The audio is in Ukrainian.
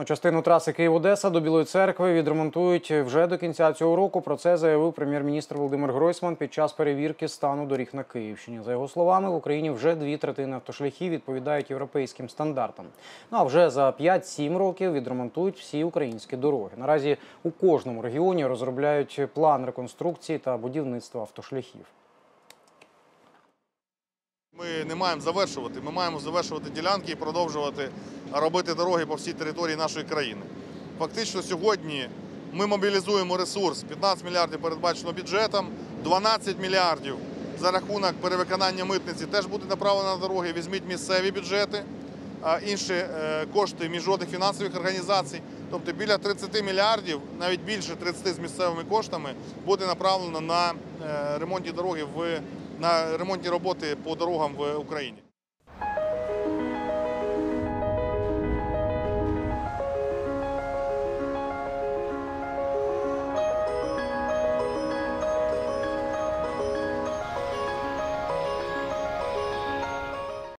Частину траси Київ-Одеса до Білої Церкви відремонтують вже до кінця цього року. Про це заявив прем'єр-міністр Володимир Гройсман під час перевірки стану доріг на Київщині. За його словами, в Україні вже 2/3 автошляхів відповідають європейським стандартам. А вже за 5-7 років відремонтують всі українські дороги. Наразі у кожному регіоні розробляють план реконструкції та будівництва автошляхів. Ми не маємо завершувати, ми маємо завершувати ділянки і продовжувати робити дороги по всій території нашої країни. Фактично сьогодні ми мобілізуємо ресурс, 15 мільярдів передбачено бюджетом, 12 мільярдів за рахунок перевиконання митниці теж буде направлено на дороги, візьміть місцеві бюджети, а інші кошти міжнародних фінансових організацій. Тобто біля 30 мільярдів, навіть більше 30 з місцевими коштами буде направлено на ремонтні дороги на ремонтні роботи по дорогам в Україні.